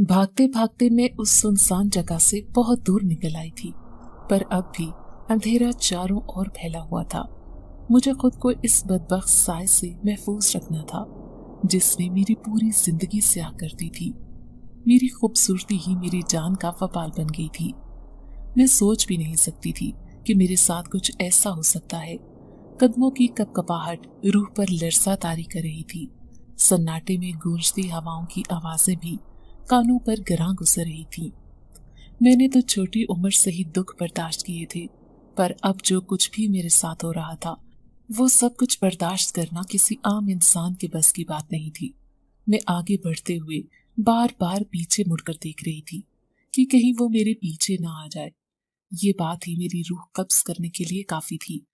भागते भागते मैं उस सुनसान जगह से बहुत दूर निकल आई थी, पर अब भी अंधेरा चारों ओर फैला हुआ था। मुझे खुद को इस बदबख्त साए से महफूज रखना था जिसने मेरी पूरी जिंदगी स्याह कर दी थी। मेरी खूबसूरती ही मेरी जान का वबाल बन गई थी। मैं सोच भी नहीं सकती थी कि मेरे साथ कुछ ऐसा हो सकता है। कदमों की कपकपाहट रूह पर लरसा तारी कर रही थी। सन्नाटे में गूंजती हवाओं की आवाजें भी कानों पर गिरां गुजर रही थी। मैंने तो छोटी उम्र से ही दुख बर्दाश्त किए थे, पर अब जो कुछ भी मेरे साथ हो रहा था वो सब कुछ बर्दाश्त करना किसी आम इंसान के बस की बात नहीं थी। मैं आगे बढ़ते हुए बार बार पीछे मुड़कर देख रही थी कि कहीं वो मेरे पीछे ना आ जाए। ये बात ही मेरी रूह कब्ज करने के लिए काफी थी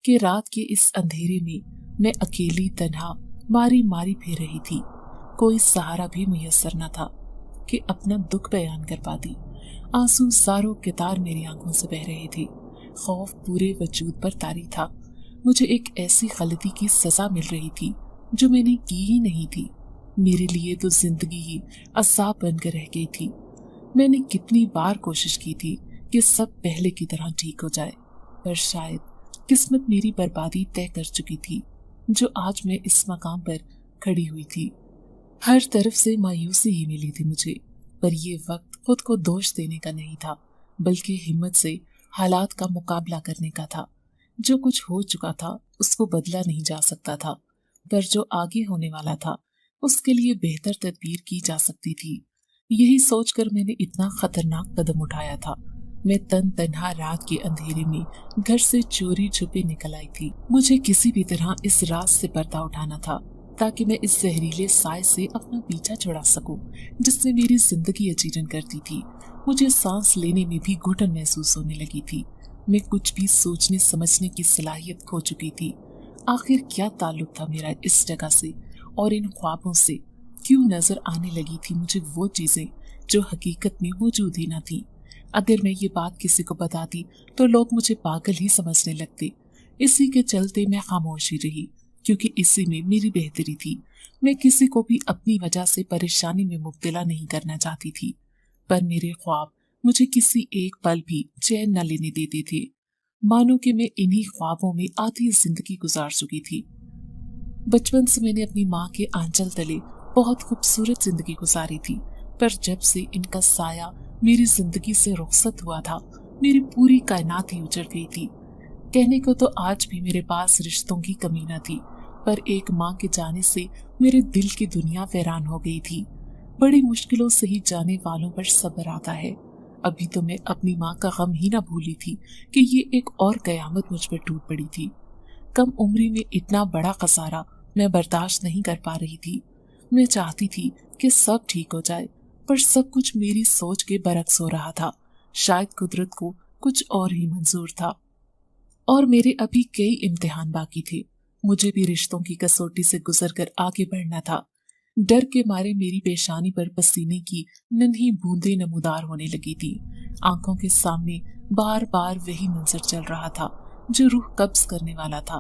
कि रात के इस अंधेरे में मैं अकेली तन्हा मारी मारी फिर रही थी। कोई सहारा भी मुयस्सर न था कि अपना दुख बयान कर पाती। आंसू सारों कितार मेरी आंखों से बह रहे थे। खौफ पूरे वजूद पर तारी था। मुझे एक ऐसी गलती की सजा मिल रही थी जो मैंने की ही नहीं थी। मेरे लिए तो जिंदगी ही अज़ाब बनकर रह गई थी। मैंने कितनी बार कोशिश की थी कि सब पहले की तरह ठीक हो जाए, पर शायद किस्मत मेरी बर्बादी तय कर चुकी थी जो आज मैं इस मकाम पर खड़ी हुई थी। हर तरफ से मायूसी ही मिली थी मुझे, पर ये वक्त खुद को दोष देने का नहीं था, बल्कि हिम्मत से हालात का मुकाबला करने का था। जो कुछ हो चुका था उसको बदला नहीं जा सकता था, पर जो आगे होने वाला था उसके लिए बेहतर तदबीर की जा सकती थी। यही सोचकर मैंने इतना खतरनाक कदम उठाया था। मैं तन तन्हा रात के अंधेरे में घर से चोरी छुपे निकल आई थी। मुझे किसी भी तरह इस रात से पर्दा उठाना था ताकि मैं इस जहरीले साए से अपना पीछा छुड़ा सकूं जिसने मेरी जिंदगी अजीरन कर दी थी। मुझे सांस लेने में भी घुटन महसूस होने लगी थी। मैं कुछ भी सोचने समझने की सलाहियत खो चुकी थी। आखिर क्या ताल्लुक था मेरा इस जगह से और इन ख्वाबों से? क्यों नजर आने लगी थी मुझे वो चीजें जो हकीकत में मौजूद ही न थी? अगर मैं ये बात किसी को बताती तो लोग मुझे पागल ही समझने लगते। इसी के चलते मैं खामोशी रही, क्योंकि इसी में मेरी बेहतरी थी। मैं किसी को भी अपनी वजह से परेशानी में मुब्तला नहीं करना चाहती थी, पर मेरे ख्वाब मुझे किसी एक पल भी चैन न लेने देते थे। मानो कि मैं इन्हीं ख्वाबों में आधी जिंदगी गुजार चुकी थी। बचपन से मैंने अपनी माँ के आंचल तले बहुत खूबसूरत जिंदगी गुजारी थी, पर जब से इनका साया मेरी जिंदगी से रुखसत हुआ था, मेरी पूरी कायनात ही उजड़ गई थी। कहने को तो आज भी मेरे पास रिश्तों की कमी न थी, पर एक माँ के जाने से मेरे दिल की दुनिया वीरान हो गई थी। बड़ी मुश्किलों से ही जाने वालों पर सब्र आता है। अभी तो मैं अपनी माँ का गम ही न भूली थी कि ये एक और कयामत मुझ पर टूट पड़ी थी। कम उम्री में इतना बड़ा खसारा मैं बर्दाश्त नहीं कर पा रही थी। मैं चाहती थी कि सब ठीक हो जाए, पर सब कुछ मेरी सोच के बरक्स हो रहा था। शायद कुदरत को कुछ और ही मंजूर था। और मेरे अभी कई इम्तिहान बाकी थे। मुझे भी रिश्तों की कसौटी से गुजरकर आगे बढ़ना था। डर के मारे मेरी पेशानी पर पसीने की नन्ही बूंदें नमूदार होने लगी थी। आंखों के सामने बार बार वही मंजर चल रहा था जो रूह कब्ज करने वाला था।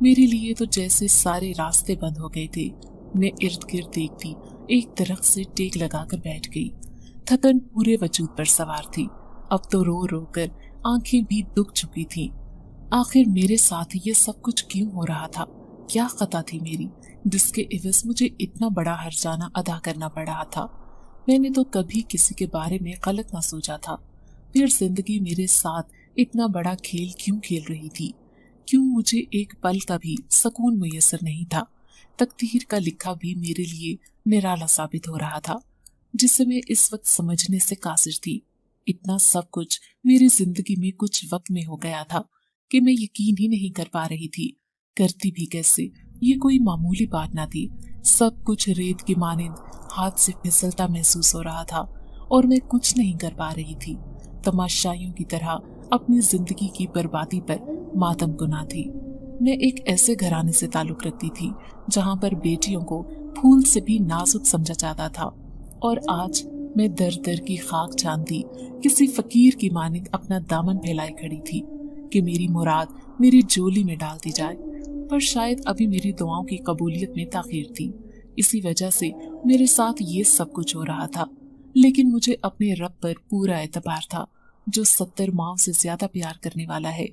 मेरे लिए तो जैसे सारे रास्ते बंद हो गए थे। मैं इर्द गिर्द देखती, एक दरख्त से टेक लगाकर बैठ गई। थकन पूरे वजूद पर सवार थी। अब तो रो रो कर आंखें भी दुख चुकी थीं। आखिर मेरे साथ ये सब कुछ क्यों हो रहा था? क्या खता थी मेरी जिसके इवज मुझे इतना बड़ा हर्जाना अदा करना पड़ रहा था? मैंने तो कभी किसी के बारे में गलत ना सोचा था, फिर जिंदगी मेरे साथ इतना बड़ा खेल क्यों खेल रही थी? क्यों मुझे एक पल का भी सुकून मुयस्सर नहीं था? तकदीर का लिखा भी मेरे लिए निराला साबित हो रहा था, जिसे मैं इस वक्त समझने से कासिर थी। इतना सब कुछ मेरी जिंदगी में कुछ वक्त में हो गया था कि मैं यकीन ही नहीं कर पा रही थी। करती भी कैसे? ये कोई मामूली बात ना थी। सब कुछ रेत की मानिंद हाथ से फिसलता महसूस हो रहा था और मैं कुछ नहीं कर पा रही थी। तमाशाइयों की तरह अपनी जिंदगी की बर्बादी पर मातम गुना थी। मैं एक ऐसे घराने से ताल्लुक रखती थी जहाँ पर बेटियों को फूल से भी नाजुक समझा जाता था, और आज मैं दर दर की खाक छानती किसी फकीर की मानिंद अपना दामन फैलाए खड़ी थी कि मेरी मुराद मेरी झोली में डाल दी जाए। पर शायद अभी मेरी दुआओं की कबूलियत में ताखीर थी। इसी वजह से मेरे साथ ये सब कुछ हो रहा था। लेकिन मुझे अपने रब पर पूरा एतबार था, जो 70 माओं से ज्यादा प्यार करने वाला है।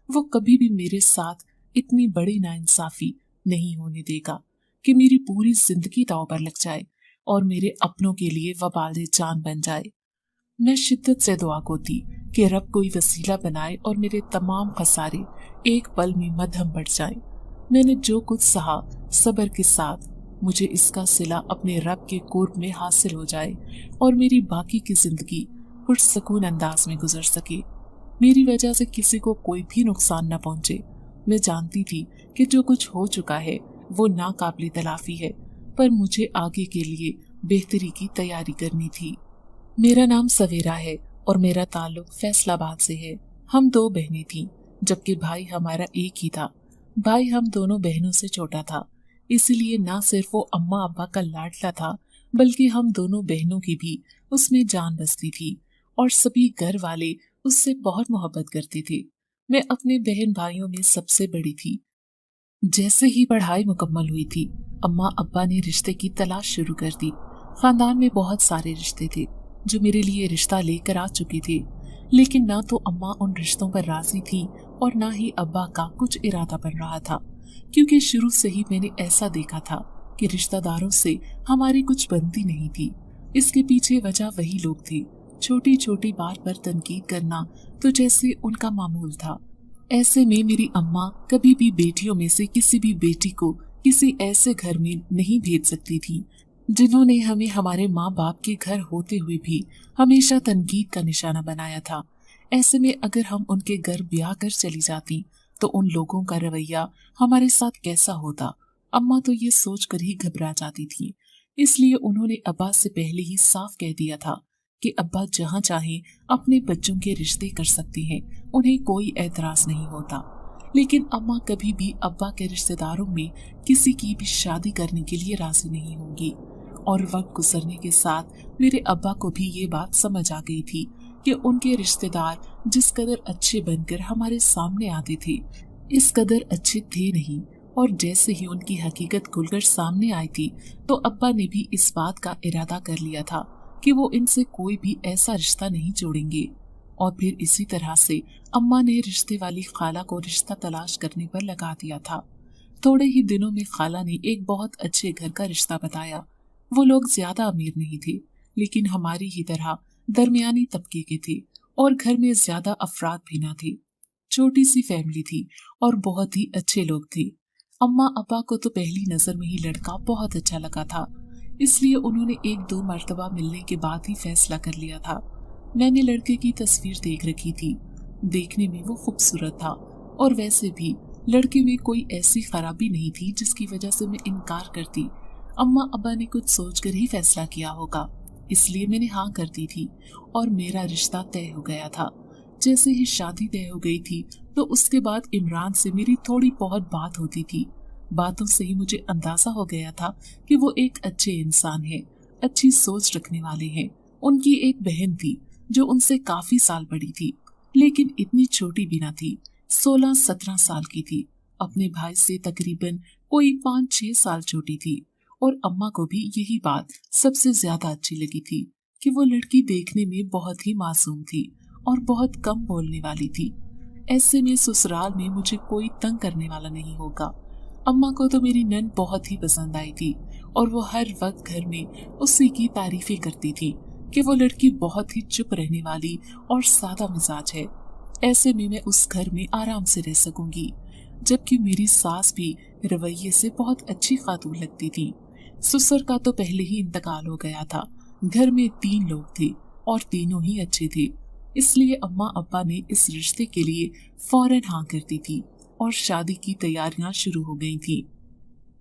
वो कभी भी मेरे साथ इतनी बड़ी नाइंसाफी नहीं होने देगा कि मेरी पूरी जिंदगी दांव पर लग जाए और मेरे अपनों के लिए वबाल जान बन जाए। मैं शिद्दत से दुआ करती कि रब कोई वसीला बनाए और मेरे तमाम खसारे एक पल में मध्यम बढ़ जाएं। मैंने जो कुछ सहा सब्र के साथ, मुझे इसका सिला अपने रब के कुर्ब में हासिल हो जाए और मेरी बाकी की जिंदगी पुरसकून अंदाज में गुजर सके। मेरी वजह से किसी को कोई भी नुकसान न पहुंचे। मैं जानती थी कि जो कुछ हो चुका है वो नाकाबिल तलाफी है, पर मुझे आगे के लिए बेहतरी की तैयारी करनी थी। मेरा नाम सवेरा है और मेरा ताल्लुक फैसलाबाद से है। हम 2 बहनें थीं, जबकि भाई हमारा एक ही था। भाई हम दोनों बहनों से छोटा था, इसलिए ना सिर्फ वो अम्मा अब्बा का लाडला था, बल्कि हम दोनों बहनों की भी उसमें जान बसती थी और सभी घर वाले उससे बहुत मोहब्बत करते थे। मैं अपने बहन भाइयों में सबसे बड़ी थी। जैसे ही पढ़ाई मुकम्मल हुई थी, अम्मा अब्बा ने रिश्ते की तलाश शुरू कर दी। खानदान में बहुत सारे रिश्ते थे जो मेरे लिए रिश्ता लेकर आ चुके थे, लेकिन ना तो अम्मा उन रिश्तों पर राजी थी और ना ही अब्बा का कुछ इरादा बन रहा था, क्योंकि शुरू से ही मैंने ऐसा देखा था कि रिश्तेदारों से हमारी कुछ बनती नहीं थी। इसके पीछे वजह वही लोग थे। छोटी छोटी बात पर तनकीद करना तो जैसे उनका मामूल था। ऐसे में मेरी अम्मा कभी भी बेटियों में से किसी भी बेटी को किसी ऐसे घर में नहीं भेज सकती थी जिन्होंने हमें हमारे माँ बाप के घर होते हुए भी हमेशा तनकीद का निशाना बनाया था। ऐसे में अगर हम उनके घर ब्याह कर चली जाती तो उन लोगों का रवैया हमारे साथ कैसा होता। अम्मा तो ये सोच कर ही घबरा जाती थी। इसलिए उन्होंने अब्बा से पहले ही साफ कह दिया था कि अब्बा जहाँ चाहे अपने बच्चों के रिश्ते कर सकते हैं, उन्हें कोई एतराज नहीं होता। लेकिन अम्मा कभी भी अब्बा के रिश्तेदारों में किसी की भी शादी करने के लिए राजी नहीं होंगी। और वक्त गुजरने के साथ मेरे अब्बा को भी ये बात समझ आ गई थी कि उनके रिश्तेदार जिस कदर अच्छे बनकर हमारे सामने आते थे, इस कदर अच्छे थे नहीं। और जैसे ही उनकी हकीकत खुलकर सामने आई थी तो अब्बा ने भी इस बात का इरादा कर लिया था कि वो इनसे कोई भी ऐसा रिश्ता नहीं जोड़ेंगे। और फिर इसी तरह से अम्मा ने रिश्ते वाली खाला को रिश्ता तलाश करने पर लगा दिया था। थोड़े ही दिनों में खाला ने एक बहुत अच्छे घर का रिश्ता बताया। वो लोग ज्यादा अमीर नहीं थे, लेकिन हमारी ही तरह दरमियानी तबके के थे और घर में ज्यादा अफराद भी ना थे। छोटी सी फैमिली थी और बहुत ही अच्छे लोग थे। अम्मा अब्बा को तो पहली नजर में ही लड़का बहुत अच्छा लगा था, इसलिए उन्होंने 1-2 मर्तबा मिलने के बाद ही फैसला कर लिया था। मैंने लड़के की तस्वीर देख रखी थी। देखने में वो खूबसूरत था और वैसे भी लड़के में कोई ऐसी खराबी नहीं थी जिसकी वजह से मैं इनकार करती। अम्मा अब्बा ने कुछ सोचकर ही फैसला किया होगा, इसलिए मैंने हाँ कर दी थी और मेरा रिश्ता तय हो गया था। जैसे ही शादी तय हो गई थी तो उसके बाद इमरान से मेरी थोड़ी बहुत बात होती थी। बातों से ही मुझे अंदाजा हो गया था कि वो एक अच्छे इंसान है, अच्छी सोच रखने वाले हैं। उनकी एक बहन थी जो उनसे काफी साल बड़ी थी, लेकिन इतनी छोटी भी ना थी, 16-17 साल की थी। अपने भाई से तकरीबन कोई 5-6 साल छोटी थी। और अम्मा को भी यही बात सबसे ज्यादा अच्छी लगी थी कि वो लड़की देखने में बहुत ही मासूम थी और बहुत कम बोलने वाली थी। ऐसे में ससुराल में मुझे कोई तंग करने वाला नहीं होगा। अम्मा को तो मेरी नन बहुत ही पसंद आई थी और वो हर वक्त घर में उसी की तारीफें करती थी कि वो लड़की बहुत ही चुप रहने वाली और सादा मिजाज है। ऐसे में मैं उस घर में आराम से रह सकूंगी। जबकि मेरी सास भी रवैये से बहुत अच्छी खातून लगती थी। ससुर का तो पहले ही इंतकाल हो गया था। घर में 3 लोग थे और तीनों ही अच्छे थे, इसलिए अम्मा अब्बा ने इस रिश्ते के लिए फौरन हाँ कर दी थी और शादी की तैयारियां शुरू हो गई थी।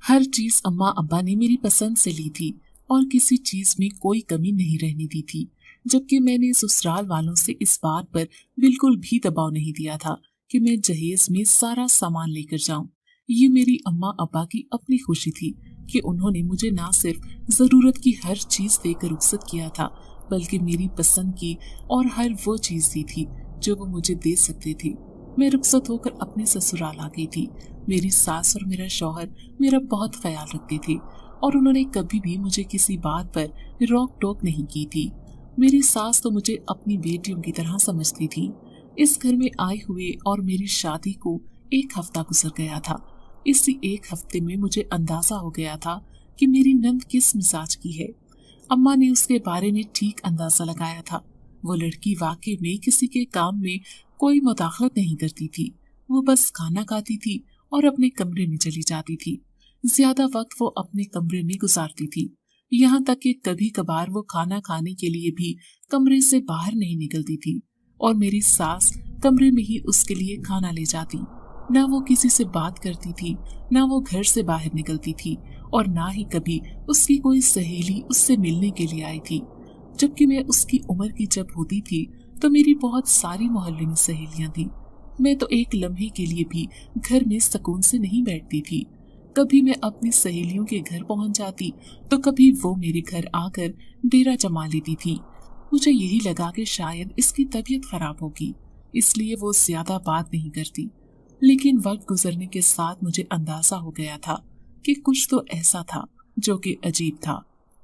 हर चीज अम्मा अब्बा ने मेरी पसंद से ली थी और किसी चीज में कोई कमी नहीं रहने दी थी। जबकि मैंने ससुराल वालों से इस बात पर बिल्कुल भी दबाव नहीं दिया था कि मैं जहेज में सारा सामान लेकर जाऊं। ये मेरी अम्मा अब्बा की अपनी खुशी थी कि उन्होंने मुझे ना सिर्फ जरूरत की हर चीज देकर रुखसत किया था, बल्कि मेरी पसंद की और हर वो चीज दी थी जो वो मुझे दे सकते थे। मैं रुखसत होकर अपने ससुराल आ गई थी। मेरी सास और मेरा शौहर मेरा बहुत ख्याल रखते थे और उन्होंने कभी भी मुझे किसी बात पर रोक टोक नहीं की थी। मेरी सास तो मुझे अपनी बेटियों की तरह समझती थी। इस घर में आए हुए और मेरी शादी को 1 हफ्ता गुजर गया था। इसी 1 हफ्ते में मुझे अंदाजा हो गया था कि मेरी नंद किस मिजाज की है। अम्मा ने उसके बारे में ठीक अंदाजा लगाया था। वो लड़की वाकई में किसी के काम में कोई मुदाखलत नहीं करती थी। वो बस खाना खाती थी और अपने कमरे में चली जाती थी। ज्यादा वक्त वो अपने कमरे में गुजारती थी। यहाँ तक कि कभी कभार वो खाना खाने के लिए भी कमरे से बाहर नहीं निकलती थी और मेरी सास कमरे में ही उसके लिए खाना ले जाती। ना वो किसी से बात करती थी, ना वो घर से बाहर निकलती थी और ना ही कभी उसकी कोई सहेली उससे मिलने के लिए आई थी। जबकि मैं उसकी उम्र की जब होती थी तो मेरी बहुत सारी मोहल्ले में सहेलियां थी। मैं तो एक लम्हे के लिए भी घर में सुकून से नहीं बैठती थी। कभी मैं अपनी सहेलियों के घर पहुंच जाती तो कभी वो मेरे घर आकर डेरा जमा लेती थी। मुझे यही लगा कि शायद इसकी तबीयत खराब होगी, इसलिए वो ज्यादा बात नहीं करती। लेकिन वक्त गुजरने के साथ मुझे अंदाजा हो गया था कि कुछ तो ऐसा था जो कि अजीब था।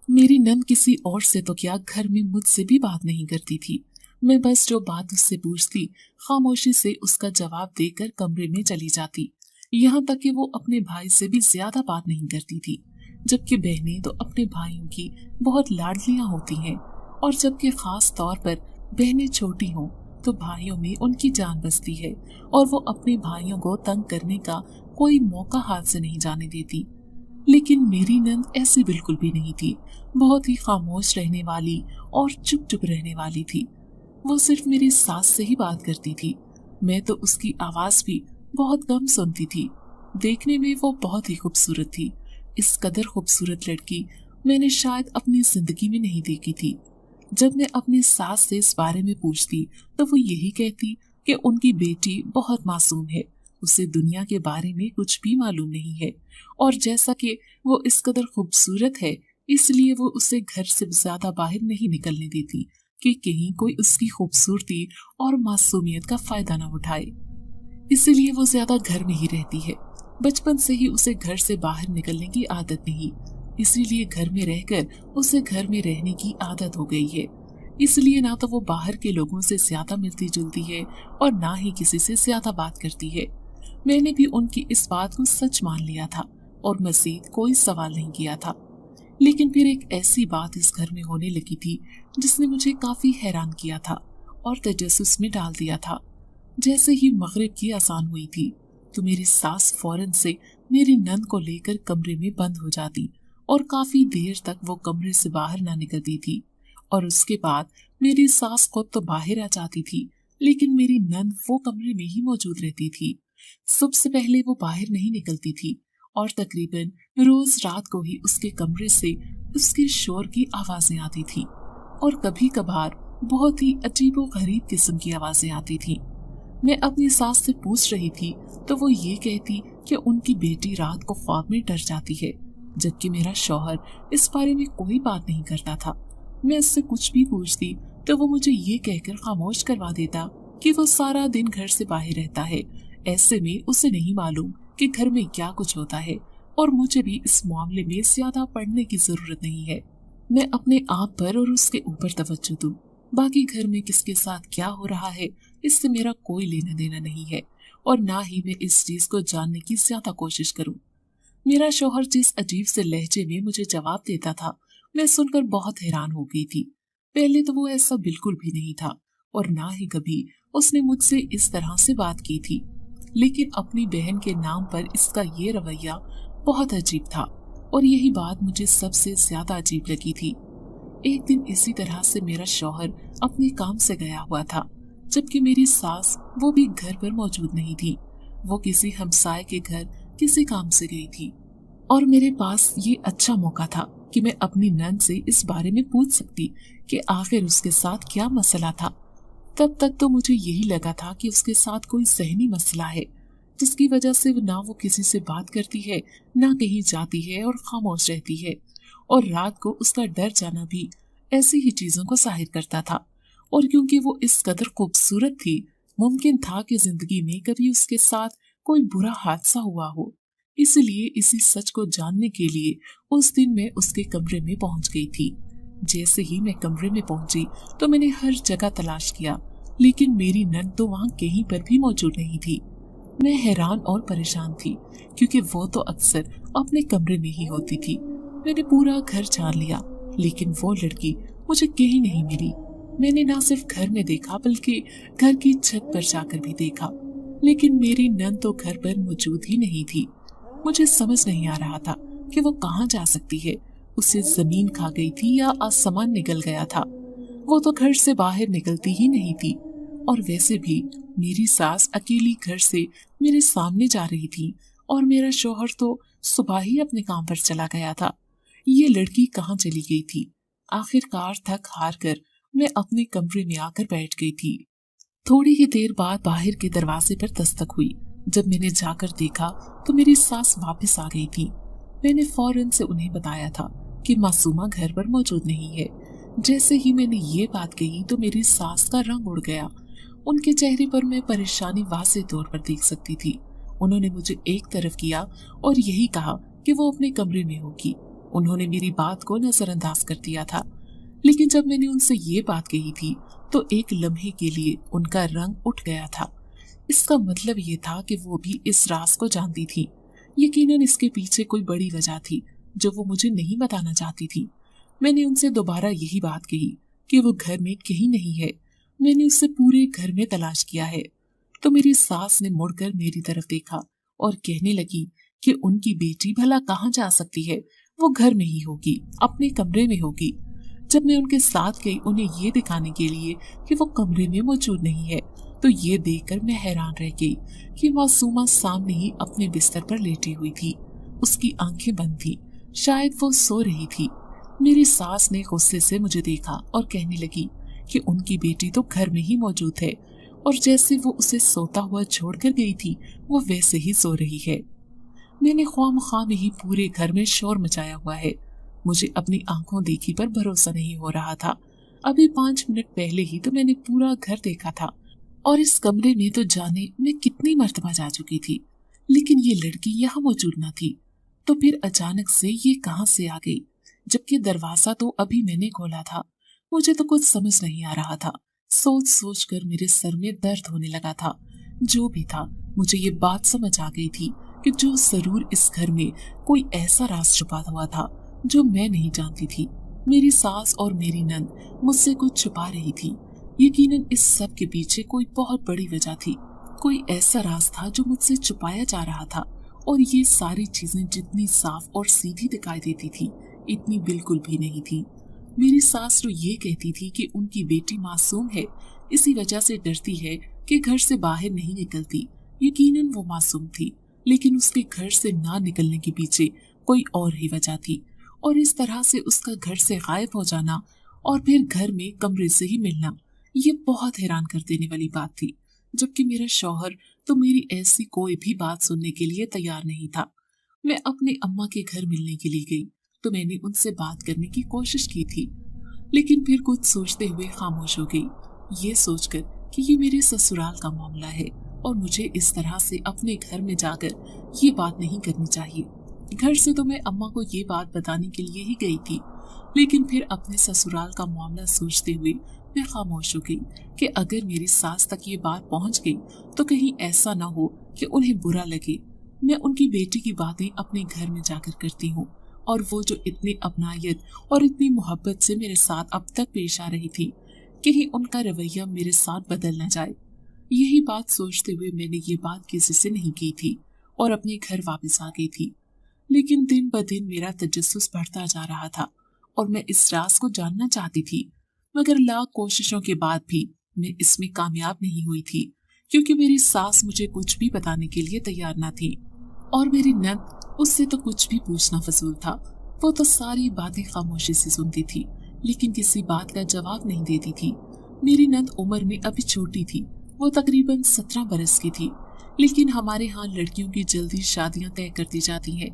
मेरी नंद किसी और से तो क्या, घर में मुझसे भी बात नहीं करती थी। मैं बस जो बात उससे पूछती खामोशी से उसका जवाब देकर कमरे में चली जाती। यहाँ तक कि वो अपने भाई से भी ज्यादा बात नहीं करती थी। जबकि बहनें तो अपने भाइयों की बहुत लाडलियां होती हैं और जबकि खास तौर पर बहनें छोटी हों तो भाइयों में उनकी जान बसती है और वो अपने भाइयों को तंग करने का कोई मौका हाथ से नहीं जाने देती। लेकिन मेरी नंद ऐसी बिल्कुल भी नहीं थी। बहुत ही खामोश रहने वाली और चुप चुप रहने वाली थी। वो सिर्फ मेरी सास से ही बात करती थी। मैं तो उसकी आवाज भी बहुत कम सुनती थी। देखने में वो बहुत ही खूबसूरत थी। इस कदर खूबसूरत लड़की मैंने शायद अपनी जिंदगी में नहीं देखी थी। जब मैं अपनी सास से इस बारे में पूछती तो वो यही कहती कि उनकी बेटी बहुत मासूम है, उसे दुनिया के बारे में कुछ भी मालूम नहीं है और जैसा कि वो इस कदर खूबसूरत है इसलिए वो उसे घर से ज्यादा बाहर नहीं निकलने देती कि कहीं कोई उसकी खूबसूरती और मासूमियत का फायदा न उठाए। इसीलिए वो ज्यादा घर में ही रहती है। बचपन से ही उसे घर से बाहर निकलने की आदत नहीं, इसीलिए घर में रहकर उसे घर में रहने की आदत हो गई है। इसलिए ना तो वो बाहर के लोगों से ज्यादा मिलती जुलती है और ना ही किसी से ज्यादा बात करती है। मैंने भी उनकी इस बात को सच मान लिया था और मजीद कोई सवाल नहीं किया था। लेकिन फिर एक ऐसी बात इस घर में होने लगी थी जिसने मुझे काफी हैरान किया था और तजस्सुस में डाल दिया था। जैसे ही मगरिब की अजान हुई थी तो मेरी सास फौरन से मेरी नंद को लेकर कमरे में बंद हो जाती और काफी देर तक वो कमरे से बाहर ना निकलती थी। और उसके बाद मेरी सास खुद तो बाहर आ जाती थी लेकिन मेरी नंद वो कमरे में ही मौजूद रहती थी। सबसे पहले वो बाहर नहीं निकलती थी और तकरीबन रोज रात को ही उसके कमरे से उसके शोर की आवाजें आती थी और कभी कभार बहुत ही अजीबो गरीब किस्म की आवाजें आती थी। मैं अपनी सास से पूछ रही थी तो वो ये कहती कि उनकी बेटी रात को ख्वाब में डर जाती है, जबकि मेरा शौहर इस बारे में कोई बात नहीं करता था। मैं उससे कुछ भी पूछती तो वो मुझे ये कहकर खामोश करवा देता कि वो सारा दिन घर से बाहर रहता है, ऐसे में उसे नहीं मालूम कि घर में क्या कुछ होता है और मुझे भी इस मामले में ज्यादा पढ़ने की जरूरत नहीं है। मैं अपने आप पर और उसके ऊपर तवज्जो दूं, बाकी घर में किसके साथ क्या हो रहा है इससे मेरा कोई लेना देना नहीं है और ना ही मैं इस चीज को जानने की ज्यादा कोशिश करूं। मेरा शौहर जिस अजीब से लहजे में मुझे जवाब देता था मैं सुनकर बहुत हैरान हो गई थी। पहले तो वो ऐसा बिल्कुल भी नहीं था और ना ही कभी उसने मुझसे इस तरह से बात की थी, लेकिन अपनी बहन के नाम पर इसका ये रवैया बहुत अजीब था और यही बात मुझे सबसे ज्यादा अजीब लगी थी। एक दिन इसी तरह से मेरा शौहर अपने काम से गया हुआ था, जबकि मेरी सास वो भी घर पर मौजूद नहीं थी। वो किसी हमसाये के घर किसी काम से गई थी और मेरे पास ये अच्छा मौका था कि मैं अपनी नंद से इस बारे में पूछ सकती कि आखिर उसके साथ क्या मसला था। तब तक तो मुझे यही लगा था कि उसके साथ कोई ज़हनी मसला है जिसकी वजह से ना वो किसी से बात करती है, ना कहीं जाती है और खामोश रहती है। और रात को उसका डर जाना भी ऐसी ही चीजों को जाहिर करता था। और क्योंकि वो इस कदर खूबसूरत थी, मुमकिन था कि जिंदगी में कभी उसके साथ कोई बुरा हादसा हुआ हो। इसलिए इसी सच को जानने के लिए उस दिन मैं उसके कमरे में पहुंच गई थी। जैसे ही मैं कमरे में पहुंची तो मैंने हर जगह तलाश किया, लेकिन मेरी नंद तो वहां कहीं पर भी मौजूद नहीं थी। मैं हैरान और परेशान थी, क्योंकि वो तो अक्सर अपने कमरे में ही होती थी। मैंने पूरा घर छान लिया, लेकिन वो लड़की मुझे कहीं नहीं मिली। मैंने ना सिर्फ घर में देखा, बल्कि घर की छत पर जाकर भी देखा, लेकिन मेरी नंद तो घर पर मौजूद ही नहीं थी। मुझे समझ नहीं आ रहा था कि वो कहाँ जा सकती है। उसे जमीन खा गई थी या आसमान निगल गया था। वो तो घर से बाहर निकलती ही नहीं थी। और वैसे भी मेरी सास अकेली घर से मेरे सामने जा रही थी, और मेरा शौहर तो सुबह ही अपने काम पर चला गया था। ये लड़की कहाँ चली गई थी? आखिरकार थक हार कर मैं अपने कमरे में आकर बैठ गई थी। थोड़ी ही देर बाद बाहर के दरवाजे पर दस्तक हुई। जब मैंने जाकर देखा तो मेरी सास वापस आ गई थी। मैंने फौरन से उन्हें बताया था कि मासूमा घर पर मौजूद नहीं है। जैसे ही मैंने ये बात कही तो मेरी सास का रंग उड़ गया। उनके चेहरे पर मैं परेशानी वाज़ेह तौर पर देख सकती थी। उन्होंने मुझे एक तरफ किया और यही कहा कि वो अपने कमरे में होगी। उन्होंने मेरी बात को नजरअंदाज कर दिया था। लेकिन जब मैंने उनसे ये बात कही थी तो एक लम्हे के लिए उनका रंग उठ गया था। इसका मतलब ये था कि वो भी इस राज को जानती थी। यकीनन इसके पीछे कोई बड़ी वजह थी जो वो मुझे नहीं बताना चाहती थी। मैंने उनसे दोबारा यही बात कही कि वो घर में कहीं नहीं है। मैंने उससे पूरे घर में तलाश किया है। तो मेरी सास ने मुड़कर मेरी तरफ देखा और कहने लगी कि उनकी बेटी भला कहाँ जा सकती है, वो घर में ही होगी, अपने कमरे में होगी। जब मैं उनके साथ गई उन्हें ये दिखाने के लिए कि वो कमरे में मौजूद नहीं है, तो ये देखकर मैं हैरान रह गई कि मासूमा सामने ही अपने बिस्तर पर लेटी हुई थी। उसकी आंखें बंद थी, शायद वो सो रही थी। मेरी सास ने गुस्से से मुझे देखा और कहने लगी कि उनकी बेटी तो घर में ही मौजूद है, और जैसे वो उसे सोता हुआ छोड़कर गई थी वो वैसे ही सो रही है। मैंने ख्वामख्वाह में ही पूरे घर में शोर मचाया हुआ है। मुझे अपनी आंखों देखी पर भरोसा नहीं हो रहा था। अभी 5 मिनट पहले ही तो मैंने पूरा घर देखा था, और इस कमरे में तो जाने मैं कितनी मर्तबा जा चुकी थी, लेकिन ये लड़की यहाँ मौजूद न थी। तो फिर अचानक से ये कहाँ से आ गई, जबकि दरवाजा तो अभी मैंने खोला था। मुझे तो कुछ समझ नहीं आ रहा था। सोच सोच कर मेरे सर में दर्द होने लगा था। जो भी था, मुझे ये बात समझ आ गई थी कि जो जरूर इस घर में कोई ऐसा राज छुपा हुआ था जो मैं नहीं जानती थी। मेरी सास और मेरी नंद मुझसे कुछ छुपा रही थी। यकीनन इस सब के पीछे कोई बहुत बड़ी वजह थी। कोई ऐसा राज था जो मुझसे छुपाया जा रहा था, और ये सारी चीजें जितनी साफ और सीधी दिखाई देती थी, इतनी बिल्कुल भी नहीं थी। मेरी सास तो ये कहती थी कि उनकी बेटी मासूम है, इसी वजह से डरती है कि घर से बाहर नहीं निकलती। यकीनन वो मासूम थी, लेकिन उसके घर से ना निकलने के पीछे कोई और ही वजह थी, और इस तरह से उसका घर से गायब हो जाना और फिर घर में कमरे से ही मिलना, ये बहुत हैरान कर देने वाली बात थी। जबकि मेरा शौहर तो मेरी ऐसी कोई भी बात सुनने के लिए तैयार नहीं था। मैं अपने अम्मा के घर मिलने के लिए गई तो मैंने उनसे बात करने की कोशिश की थी, लेकिन फिर कुछ सोचते हुए खामोश हो गई, ये सोचकर कि ये मेरे ससुराल का मामला है और मुझे इस तरह से अपने घर में जाकर ये बात नहीं करनी चाहिए। घर से तो मैं अम्मा को ये बात बताने के लिए ही गई थी, लेकिन फिर अपने ससुराल का मामला सोचते हुए मैं खामोश हो गई कि अगर मेरी सास तक ये बात पहुंच गई तो कहीं ऐसा ना हो कि उन्हें बुरा लगे। मैं उनकी बेटी की बातें अपने घर में जाकर करती हूँ, और वो जो इतनी अपनायत और इतनी मोहब्बत से मेरे साथ अब तक पेश आ रही थी, कहीं उनका रवैया मेरे साथ बदल न जाए। यही बात सोचते हुए मैंने ये बात किसी से नहीं की थी और अपने घर वापस आ गई थी। लेकिन दिन ब दिन मेरा तजस्सुस बढ़ता जा रहा था और मैं इस राज को जानना चाहती थी, मगर लाख कोशिशों के बाद भी मैं इसमें कामयाब नहीं हुई थी, क्योंकि मेरी सास मुझे कुछ भी बताने के लिए तैयार न थी, और मेरी नंद, उससे तो कुछ भी पूछना फजूल था। वो तो सारी बातें खामोशी से सुनती थी, लेकिन किसी बात का जवाब नहीं देती थी। मेरी नंद उम्र में अभी छोटी थी, वो तकरीबन 17 बरस की थी, लेकिन हमारे यहाँ लड़कियों की जल्दी शादियां तय कर दी जाती हैं।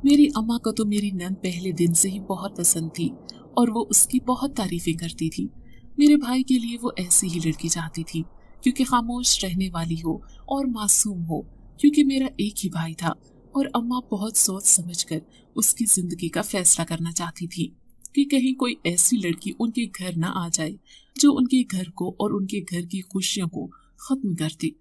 मेरी अम्मा को तो मेरी नंद पहले दिन से ही बहुत पसंद थी और वो उसकी बहुत तारीफें करती थी। मेरे भाई के लिए वो ऐसी ही लड़की चाहती थी, क्योंकि खामोश रहने वाली हो और मासूम हो, क्योंकि मेरा एक ही भाई था और अम्मा बहुत सोच समझकर उसकी जिंदगी का फैसला करना चाहती थी। कि कहीं कोई ऐसी लड़की उनके घर न आ जाए जो उनके घर को और उनके घर की खुशियों को खत्म कर दे।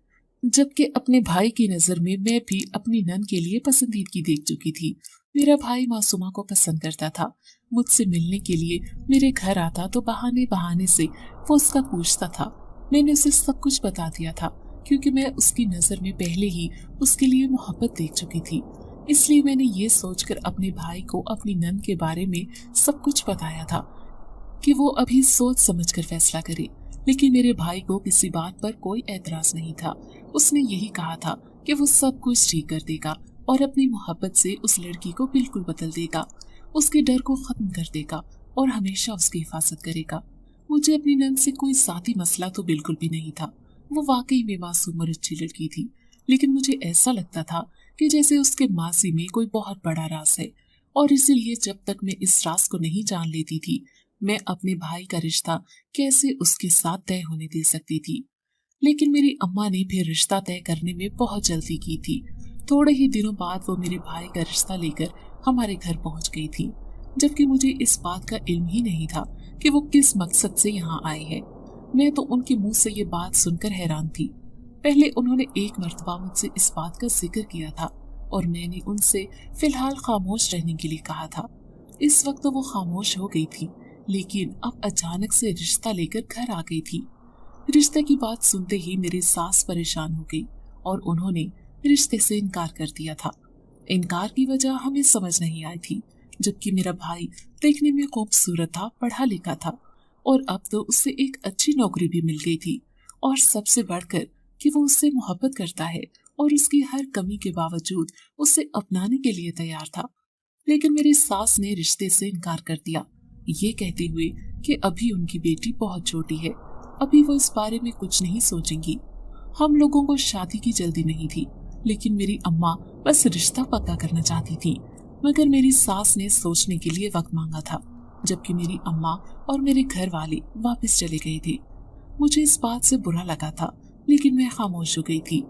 जबकि अपने भाई की नजर में मैं भी अपनी नन के लिए पसंदीदगी देख चुकी थी। मेरा भाई मासूमा को पसंद करता था। मुझसे मिलने के लिए मेरे घर आता तो बहाने बहाने से वो उसका पूछता था। मैंने उसे सब कुछ बता दिया था क्योंकि मैं उसकी नजर में पहले ही उसके लिए मोहब्बत देख चुकी थी। इसलिए मैंने ये सोचकर अपने भाई को अपनी नन के बारे में सब कुछ बताया था कि वो अभी सोच समझकर फैसला करे। लेकिन मेरे भाई को किसी बात पर कोई एतराज नहीं था। उसने यही कहा था कि वो सब कुछ ठीक कर देगा और अपनी मोहब्बत से उस लड़की को बिल्कुल बदल देगा, उसके डर को खत्म कर देगा और हमेशा उसकी हिफाजत करेगा। मुझे अपनी नन से कोई साथी मसला तो बिल्कुल भी नहीं था। वो वाकई में मासूम और अच्छी लड़की थी, लेकिन मुझे ऐसा लगता था कि जैसे उसके माजी में कोई बहुत बड़ा राज है, और इसीलिए जब तक मैं इस राज को नहीं जान लेती थी मैं अपने भाई का रिश्ता कैसे उसके साथ तय होने दे सकती थी। लेकिन मेरी अम्मा ने फिर रिश्ता तय करने में बहुत जल्दी की थी। थोड़े ही दिनों बाद वो मेरे भाई का रिश्ता लेकर हमारे घर पहुंच गई थी, जबकि मुझे इस बात का इल्म ही नहीं था कि वो किस मकसद से यहाँ आए हैं। मैं तो उनके मुंह से ये बात सुनकर हैरान थी। पहले उन्होंने एक मर्तबा मुझसे इस बात का जिक्र किया था और मैंने उनसे फिलहाल खामोश रहने के लिए कहा था। इस वक्त तो वो खामोश हो गई थी, लेकिन अब अचानक से रिश्ता लेकर घर आ गई थी। रिश्ते की बात सुनते ही मेरी सास परेशान हो गई और उन्होंने रिश्ते से इनकार कर दिया था। इनकार की वजह हमें समझ नहीं आई थी, जबकि मेरा भाई देखने में खूबसूरत था, पढ़ा लिखा था और अब तो उससे एक अच्छी नौकरी भी मिल गई थी, और सबसे बढ़कर कि वो उससे मोहब्बत करता है और उसकी हर कमी के बावजूद उसे अपनाने के लिए तैयार था। लेकिन मेरी सास ने रिश्ते से इनकार कर दिया, ये कहते हुए कि अभी उनकी बेटी बहुत छोटी है, अभी वो इस बारे में कुछ नहीं सोचेंगी। हम लोगों को शादी की जल्दी नहीं थी, लेकिन मेरी अम्मा बस रिश्ता पक्का करना चाहती थी। मगर मेरी सास ने सोचने के लिए वक्त मांगा था, जबकि मेरी अम्मा और मेरे घर वाले वापस चले गए थे। मुझे इस बात से बुरा लगा था, लेकिन मैं खामोश हो गई थी।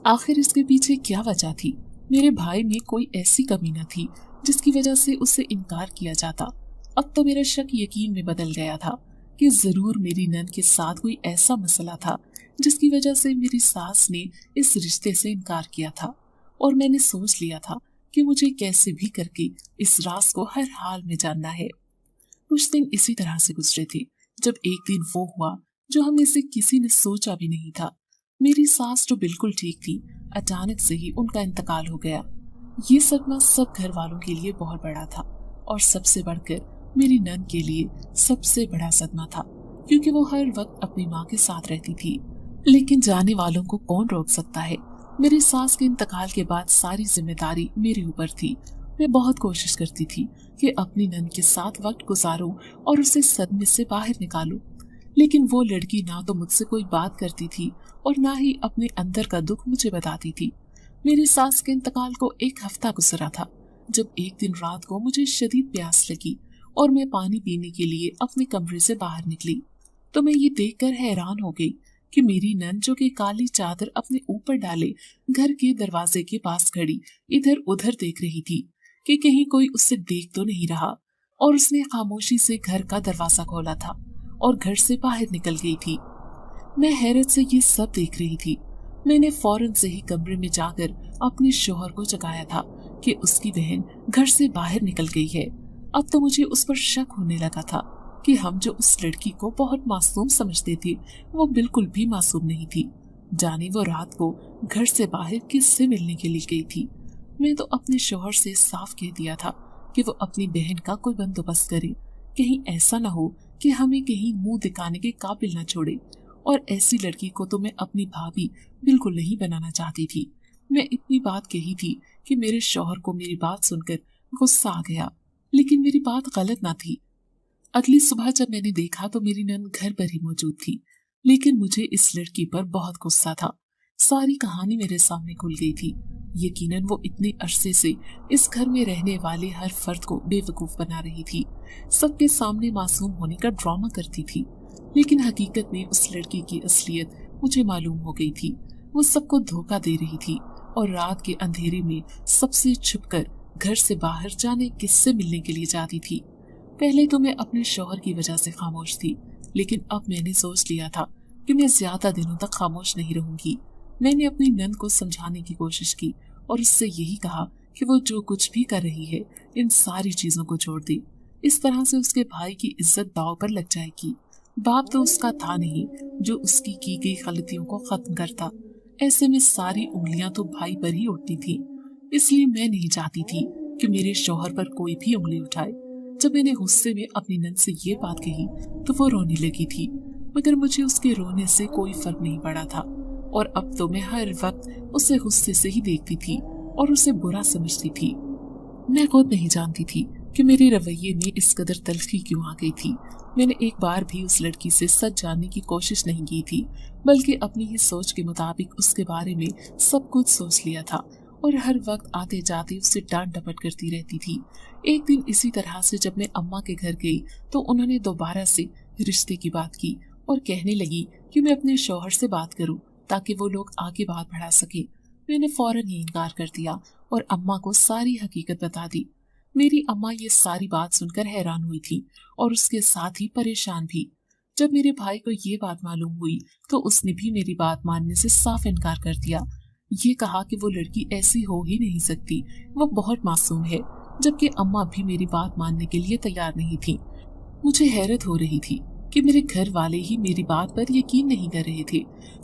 आखिर इसके पीछे क्या वजह थी? मेरे भाई में कोई ऐसी कमी न थी जिसकी वजह से उससे इनकार किया जाता। अब तो मेरा शक यकीन में बदल गया था कि जरूर मेरी नन के साथ कोई ऐसा मसला था जिसकी वजह से मेरी सास ने इस रिश्ते से इनकार किया था, और मैंने सोच लिया था कि मुझे कैसे भी करके इस राज को हर हाल में जानना है। कुछ दिन इसी तरह से गुजरे थे जब एक दिन वो हुआ जो हमें से किसी ने सोचा भी नहीं था। मेरी सास जो बिल्कुल ठीक थी, अचानक से ही उनका इंतकाल हो गया। ये सदमा सब घर वालों के लिए बहुत बड़ा था, और सबसे बढ़कर मेरी नन के लिए सबसे बड़ा सदमा था, क्योंकि वो हर वक्त अपनी माँ के साथ रहती थी। लेकिन जाने वालों को कौन रोक सकता है। मेरी सास के इंतकाल के बाद सारी जिम्मेदारी मेरे ऊपर थी। मैं बहुत कोशिश करती थी कि अपनी नन के साथ वक्त गुजारूं और उसे सदमे से बाहर निकालूं, लेकिन वो लड़की ना तो मुझसे कोई बात करती थी और ना ही अपने अंदर का दुख मुझे बताती थी। मेरी सास के इंतकाल को एक हफ्ता गुजरा था जब एक दिन रात को मुझे शदीद प्यास लगी और मैं पानी पीने के लिए अपने कमरे से बाहर निकली, तो मैं ये देखकर हैरान हो गई कि मेरी नन, जो कि काली चादर अपने ऊपर डाले घर के दरवाजे के पास खड़ी इधर उधर देख रही थी कि कहीं कोई उससे देख तो नहीं रहा, और उसने खामोशी से घर का दरवाजा खोला था और घर से बाहर निकल गई थी। मैं हैरत से ये सब देख रही थी। मैंने फौरन से ही कमरे में जाकर अपने शोहर को जगाया था कि उसकी बहन घर से बाहर निकल गई है। अब तो मुझे उस पर शक होने लगा था कि हम जो उस लड़की को बहुत मासूम समझते थे वो बिल्कुल भी मासूम नहीं थी। जाने वो रात को घर से बाहर किससे मिलने के लिए गई थी। मैं तो अपने शोहर से साफ कह दिया था कि वो अपनी बहन का कोई बंदोबस्त करे, कहीं ऐसा न हो कि हमें कहीं मुंह दिखाने के काबिल न छोड़े, और ऐसी लड़की को तो मैं अपनी भाभी बिल्कुल नहीं बनाना चाहती थी। मैं इतनी बात कही थी कि मेरे शौहर को मेरी बात सुनकर गुस्सा आ गया, लेकिन मेरी बात गलत ना थी। अगली सुबह जब मैंने देखा तो मेरी नन घर पर ही मौजूद थी, लेकिन मुझे इस लड़की पर बहुत गुस्सा था। सारी कहानी मेरे सामने खुल गई थी। यकीनन वो इतने अरसे से इस घर में रहने वाले हर फर्द को बेवकूफ बना रही थी, सबके सामने मासूम होने का ड्रामा करती थी। लेकिन हकीकत में उस लड़की की असलियत मुझे मालूम हो गई थी। वो सबको धोखा दे रही थी और रात के अंधेरे में सबसे छुपकर घर से बाहर जाने किससे मिलने के लिए जाती थी। पहले तो मैं अपने शौहर की वजह से खामोश थी, लेकिन अब मैंने सोच लिया था कि मैं ज्यादा दिनों तक खामोश नहीं रहूंगी। मैंने अपनी नंद को समझाने की कोशिश की और उससे यही कहा कि वो जो कुछ भी कर रही है इन सारी चीजों को छोड़ दे। इस तरह से उसके भाई की इज्जत दांव पर लग जाएगी। बाप तो उसका था नहीं जो उसकी की गई गलतियों को खत्म करता। ऐसे में सारी उंगलियां तो भाई पर ही उठती थी। इसलिए मैं नहीं चाहती थी कि मेरे शौहर पर कोई भी उंगली उठाए। जब मैंने गुस्से में अपनी नंद से ये बात कही तो वो रोने लगी थी, मगर मुझे उसके रोने से कोई फर्क नहीं पड़ा था। और अब तो मैं हर वक्त उसे गुस्से से ही देखती थी और उसे बुरा समझती थी। मैं खुद नहीं जानती थी कि मेरे रवैये में इस कदर तल्खी क्यों आ गई थी। मैंने एक बार भी उस लड़की से सच जानने की कोशिश नहीं की थी, बल्कि अपनी ही सोच के मुताबिक उसके बारे में सब कुछ सोच लिया था और हर वक्त आते जाते उससे डांट डपट करती रहती थी। एक दिन इसी तरह से जब मैं अम्मा के घर गई तो उन्होंने दोबारा से रिश्ते की बात की और कहने लगी कि मैं अपने शौहर से बात करूं ताकि वो लोग आगे बात बढ़ा सके। मैंने फौरन ही इनकार कर दिया और अम्मा को सारी हकीकत बता दी। मेरी अम्मा ये सारी बात सुनकर हैरान हुई थी और उसके साथ ही परेशान भी। जब मेरे भाई को ये बात मालूम हुई तो उसने भी मेरी बात मानने से साफ इनकार कर दिया। ये कहा कि वो लड़की ऐसी हो ही नहीं सकती, वो बहुत मासूम है। जबकि अम्मा भी मेरी बात मानने के लिए तैयार नहीं थी। मुझे हैरत हो रही थी कि मेरे घर वाले ही मेरी बात पर यकीन नहीं कर रहे थे।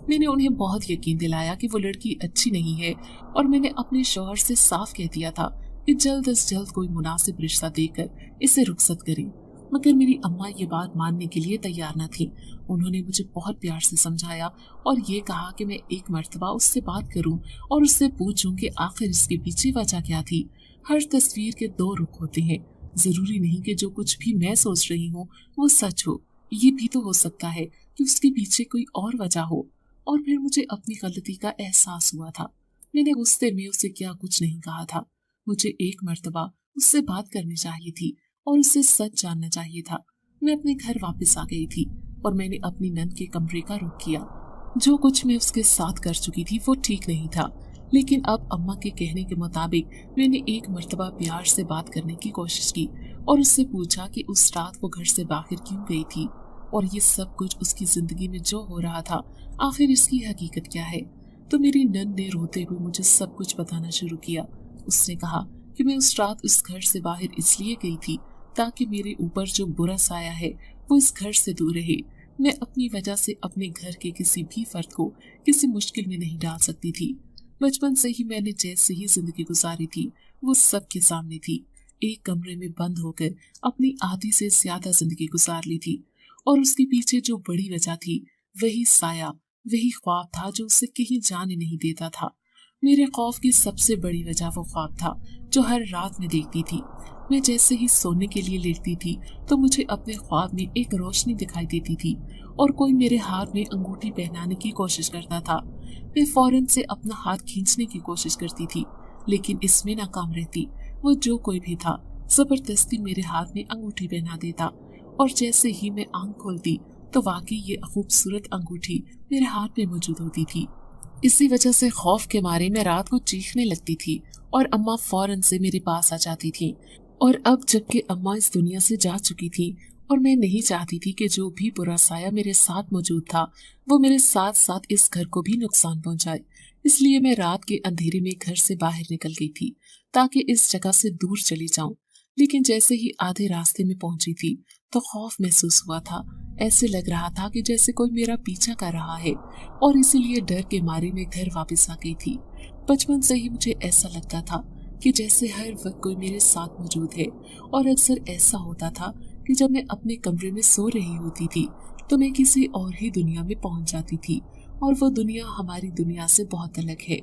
मैंने उन्हें बहुत यकीन दिलाया कि वो लड़की अच्छी नहीं है और मैंने अपने शौहर से साफ कह दिया था कि जल्द से जल्द कोई मुनासिब रिश्ता देकर इसे रुखसत करें। मगर मेरी अम्मा ये बात मानने के लिए तैयार न थी। उन्होंने मुझे बहुत प्यार से समझाया और ये कहा कि मैं एक मर्तबा उससे बात करूं और उससे पूछूं कि आखिर इसके पीछे वजह क्या थी। हर तस्वीर के दो रुख होते हैं। जरूरी नहीं कि जो कुछ भी मैं सोच रही हूँ वो सच हो। ये भी तो हो सकता है कि उसके पीछे कोई और वजह हो। और फिर मुझे अपनी गलती का एहसास हुआ था। मैंने गुस्से में उसे क्या कुछ नहीं कहा था। मुझे एक मर्तबा उससे बात करनी चाहिए थी और उससे सच जानना चाहिए था। मैं अपने घर वापस आ गई थी और मैंने अपनी नंद के कमरे का रुख किया। जो कुछ मैं उसके साथ कर चुकी थी वो ठीक नहीं था, लेकिन अब अम्मा के कहने के मुताबिक मैंने एक मर्तबा प्यार से बात करने की कोशिश की और उससे पूछा कि उस रात वो घर से बाहर क्यों गई थी और ये सब कुछ उसकी जिंदगी में जो हो रहा था आखिर इसकी हकीकत क्या है। तो मेरी नंद ने रोते हुए मुझे सब कुछ बताना शुरू किया। उसने कहा कि मैं उस रात उस घर से बाहर इसलिए गई थी ताकि मेरे ऊपर जो बुरा साया है वो इस घर से दूर रहे। मैं अपनी वजह से अपने घर के किसी भी फर्द को किसी मुश्किल में नहीं डाल सकती थी। बचपन से ही मैंने जैसे ही जिंदगी गुजारी थी वो सबके सामने थी। एक कमरे में बंद होकर अपनी आधी से ज्यादा जिंदगी गुजार ली थी और उसके पीछे जो बड़ी वजह थी वही साया, वही ख्वाब था जो उसे कहीं जाने नहीं देता था। मेरे खौफ की सबसे बड़ी वजह वो ख्वाब था जो हर रात में देखती थी। मैं जैसे ही सोने के लिए लेटती थी तो मुझे अपने ख्वाब में एक रोशनी दिखाई देती थी और कोई मेरे हाथ में अंगूठी पहनाने की कोशिश करता था। मैं फौरन से अपना हाथ खींचने की कोशिश करती थी, लेकिन इसमें नाकाम रहती। वो जो कोई भी था जबरदस्ती मेरे हाथ में अंगूठी पहना देता और जैसे ही मैं आंख खोलती तो वाकई ये खूबसूरत अंगूठी मेरे हाथ में मौजूद होती थी। इसी वजह से खौफ के मारे मैं रात को चीखने लगती थी और अम्मा फौरन से मेरे पास आ जाती थी। और अब जबकि अम्मा इस दुनिया से जा चुकी थी और मैं नहीं चाहती थी कि जो भी बुरा साया मेरे साथ मौजूद था वो मेरे साथ साथ इस घर को भी नुकसान पहुंचाए, इसलिए मैं रात के अंधेरे में घर से बाहर निकल गई थी ताकि इस जगह से दूर चली जाऊं। लेकिन जैसे ही आधे रास्ते में पहुंची थी तो खौफ महसूस हुआ था। ऐसे लग रहा था कि जैसे कोई मेरा पीछा कर रहा है और इसीलिए डर के मारे मैं घर वापस आ गई थी। बचपन से ही मुझे ऐसा लगता था कि जैसे हर वक्त कोई मेरे साथ मौजूद है और अक्सर ऐसा होता था कि जब मैं अपने कमरे में सो रही होती थी तो मैं किसी और ही दुनिया में पहुंच जाती थी और वो दुनिया हमारी दुनिया से बहुत अलग है।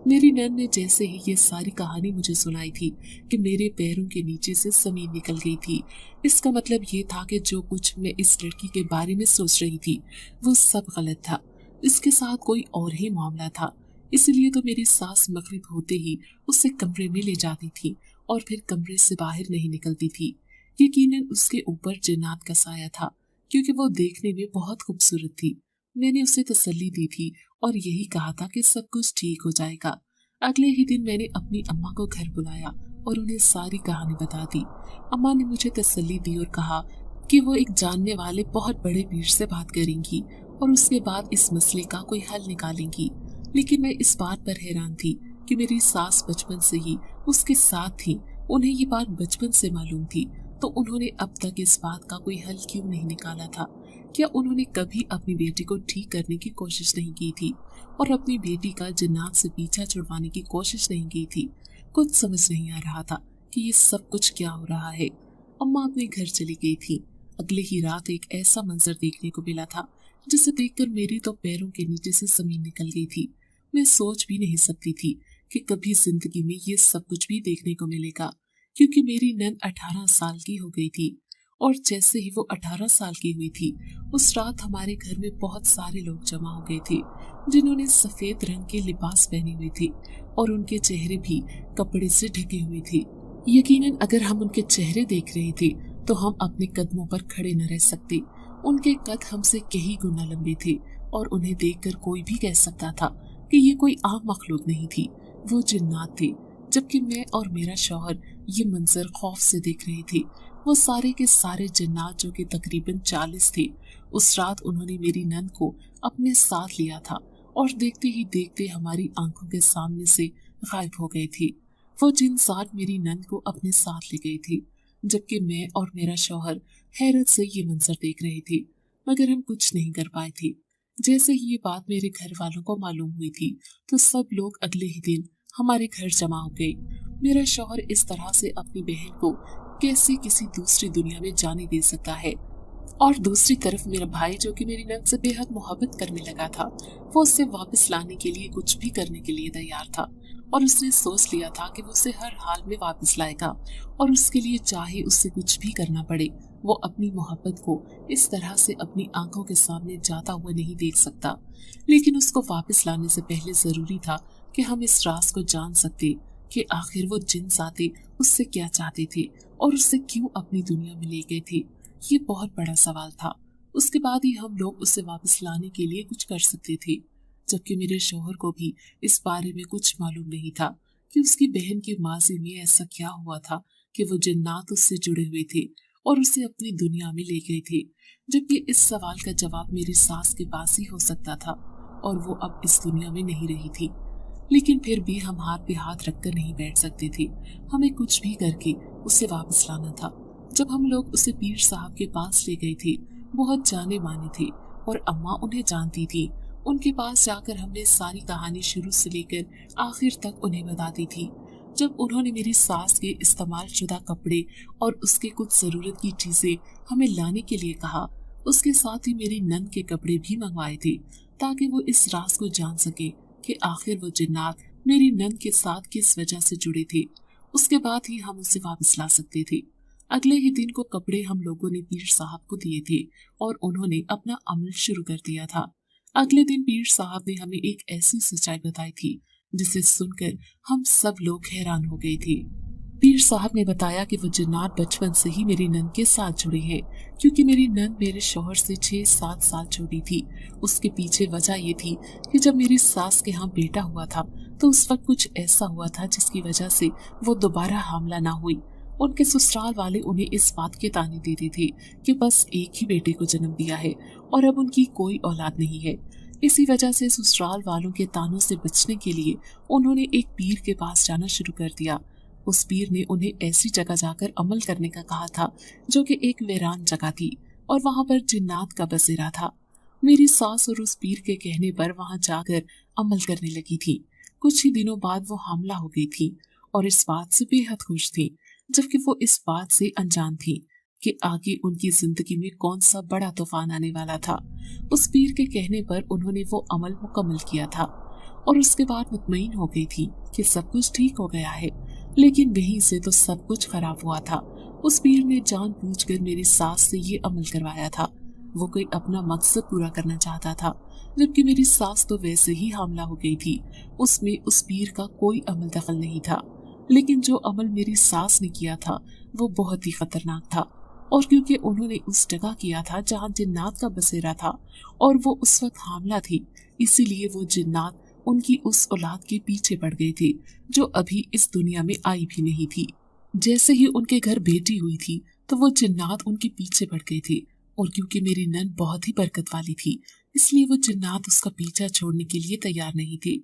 मेरी नैन ने जैसे ही ये सारी कहानी मुझे सुनाई थी कि मेरे पैरों के नीचे से जमीन निकल गई थी। इसका मतलब ये था कि जो कुछ मैं इस लड़की के बारे में सोच रही थी वो सब गलत था। इसके साथ कोई और ही मामला था। इसलिए तो मेरी सास मगरिब होते ही उसे कमरे में ले जाती थी और फिर कमरे से बाहर नहीं निकलती थी। यकीनन उसके ऊपर जिन्नात का साया था क्योंकि वो देखने में बहुत खूबसूरत थी। मैंने उसे तसल्ली दी थी और यही कहा था कि सब कुछ ठीक हो जाएगा। अगले ही दिन मैंने अपनी अम्मा को घर बुलाया और उन्हें सारी कहानी बता दी। अम्मा ने मुझे तसल्ली दी और कहा कि वो एक जानने वाले बहुत बड़े पीर से बात करेंगी और उसके बाद इस मसले का कोई हल निकालेंगी। लेकिन मैं इस बात पर हैरान थी कि मेरी सास बचपन से ही उसके साथ थी, उन्हें ये बात बचपन से मालूम थी, तो उन्होंने अब तक इस बात का कोई हल क्यों नहीं निकाला था? क्या उन्होंने कभी अपनी बेटी को ठीक करने की कोशिश नहीं की थी और अपनी बेटी का जिन्नात से पीछा छुड़वाने की कोशिश नहीं की थी? कुछ समझ नहीं आ रहा था कि ये सब कुछ क्या हो रहा है। अम्मा अपने घर चली गई थी। अगले ही रात एक ऐसा मंजर देखने को मिला था जिसे देखकर मेरी तो पैरों के नीचे से जमीन निकल गई थी। मैं सोच भी नहीं सकती थी कि कभी जिंदगी में ये सब कुछ भी देखने को मिलेगा, क्योंकि मेरी नंद 18 साल की हो गई थी। और जैसे ही वो 18 साल की हुई थी, उस रात हमारे घर में बहुत सारे लोग जमा हो गए थे जिन्होंने सफेद रंग के लिबास पहने हुए थे और उनके चेहरे भी कपड़े से ढके हुए थे। यकीनन अगर हम उनके चेहरे देख रहे थे तो हम अपने कदमों पर खड़े न रह सकते। उनके कद हमसे कई गुना लंबे थे और उन्हें देखकर कोई भी कह सकता था कि ये कोई आम मखलूक नहीं थी, वो जिन्नात थे। जबकि मैं और मेरा शौहर ये मंजर खौफ से देख रहे थे। वो सारे के सारे जिन्नात, जो कि तकरीबन 40 थे, उस रात उन्होंने मेरी नंद को अपने साथ लिया था और देखते ही देखते हमारी आंखों के सामने से गायब हो गए थे। वो जिन्नात मेरी नंद को अपने साथ ले गए थे, जबकि मैं और मेरा शौहर हैरत से ये मंजर देख रहे थे, मगर हम कुछ नहीं कर पाए थे। जैसे ही ये बात मेरे घर वालों को मालूम हुई थी तो सब लोग अगले ही दिन हमारे घर जमा हो गए। मेरा शौहर इस तरह से अपनी बहन को कैसे किसी दूसरी दुनिया में जाने दे सकता है? और दूसरी तरफ मेरा भाई, जो कि मेरी नंद से बेहद मोहब्बत करने लगा था, वो उसे वापस लाने के लिए कुछ भी करने के लिए तैयार था और उसने सोच लिया था कि वो उसे हर हाल में वापस लाएगा और उसके लिए चाहे उससे कुछ भी करना पड़े, वो अपनी मोहब्बत को इस तरह से अपनी आंखों के सामने जाता हुआ नहीं देख सकता। लेकिन उसको वापस लाने से पहले जरूरी था कि हम इस राज को जान सकते कि आखिर वो जिन जाते उससे क्या चाहते थे और उससे क्यों अपनी दुनिया में ले गए थे। ये बहुत बड़ा सवाल था। उसके बाद ही हम लोग उसे वापस लाने के लिए कुछ कर सकते थे। जबकि मेरे शौहर को भी इस बारे में कुछ मालूम नहीं था कि उसकी बहन के माजी में ऐसा क्या हुआ था कि वो जिन्नात उससे जुड़े हुए थे और उसे अपनी दुनिया में ले गए थे। जबकि इस सवाल का जवाब मेरी सास के पास ही हो सकता था और वो अब इस दुनिया में नहीं रही थी। लेकिन फिर भी हम हाथ पे हाथ रखकर नहीं बैठ सकते थे, हमें कुछ भी करके उसे वापस लाना था। जब हम लोग उसे पीर साहब के पास ले गए थे, बहुत जाने माने थे और अम्मा उन्हें जानती थी। उनके पास जाकर हमने सारी कहानी शुरू से लेकर आखिर तक उन्हें बता दी थी। जब उन्होंने मेरी सास के इस्तेमाल शुदा कपड़े और उसके कुछ जरूरत की चीजें हमें लाने के लिए कहा, उसके साथ ही मेरी नंद के कपड़े भी मंगवाए थे ताकि वो इस राज को जान सके कि आखिर वो जिन्नात मेरी नंद के साथ किस वजह से जुड़े थे। उसके बाद ही हम उसे वापस ला सकते थे। अगले ही दिन को कपड़े हम लोगों ने पीर साहब को दिए थे और उन्होंने अपना अमल शुरू कर दिया था। अगले दिन पीर साहब ने हमें एक ऐसी सच्चाई बताई थी जिसे सुनकर हम सब लोग हैरान हो गए थे। पीर साहब ने बताया कि वो जिन्नात बचपन से ही मेरी नंद के साथ जुड़े हैं, क्योंकि मेरी नंद मेरे शौहर से 6-7 साल छोटी थी। उसके पीछे वजह ये थी कि जब मेरी सास के यहाँ बेटा हुआ था तो उस वक्त कुछ ऐसा हुआ था जिसकी वजह से वो दोबारा हामला ना हुई। उनके ससुराल वाले उन्हें इस बात के ताने देते थे कि बस एक ही बेटे को जन्म दिया है और अब उनकी कोई औलाद नहीं है। इसी वजह से ससुराल वालों के तानों से बचने के लिए उन्होंने एक पीर के पास जाना शुरू कर दिया। उस पीर ने उन्हें ऐसी जगह जाकर अमल करने का कहा था जो कि एक वीरान जगह थी और वहां पर जिन्नात का बसेरा था। मेरी सास और उस पीर के कहने पर वहां जाकर अमल करने लगी थी। कुछ ही दिनों बाद वो हामला हो गई थी और इस बात से बेहद खुश थी, जबकि वो इस बात से अनजान थी कि आगे उनकी जिंदगी में कौन सा बड़ा तूफान आने वाला था। उस पीर के कहने पर उन्होंने वो अमल मुकम्मल किया था और उसके बाद मुतमईन हो गई थी कि सब कुछ ठीक हो गया है। लेकिन वहीं से तो सब कुछ खराब हुआ था। उस पीर ने जानबूझकर मेरी सास से ये अमल करवाया था। वो कोई अपना मकसद पूरा करना चाहता था, जबकि मेरी सास तो वैसे ही हामला हो गई थी। उसमें उस पीर का कोई अमल दखल नहीं था। लेकिन जो अमल मेरी सास ने किया था वो बहुत ही खतरनाक था, और क्योंकि उन्होंने उस जगह किया था जहाँ जिन्नात का बसेरा था और वो उस वक्त हामला थी, इसीलिए वो जिन्नात उनकी उस औलाद के पीछे पड़ गए थे जो अभी इस दुनिया में आई भी नहीं थी। जैसे ही उनके घर बेटी हुई थी तो वो जिन्नात उनके पीछे पड़ गए थे, और क्योंकि मेरी नन बहुत ही बरकत वाली थी इसलिए वो जिन्नात उसका पीछा छोड़ने के लिए तैयार नहीं थे।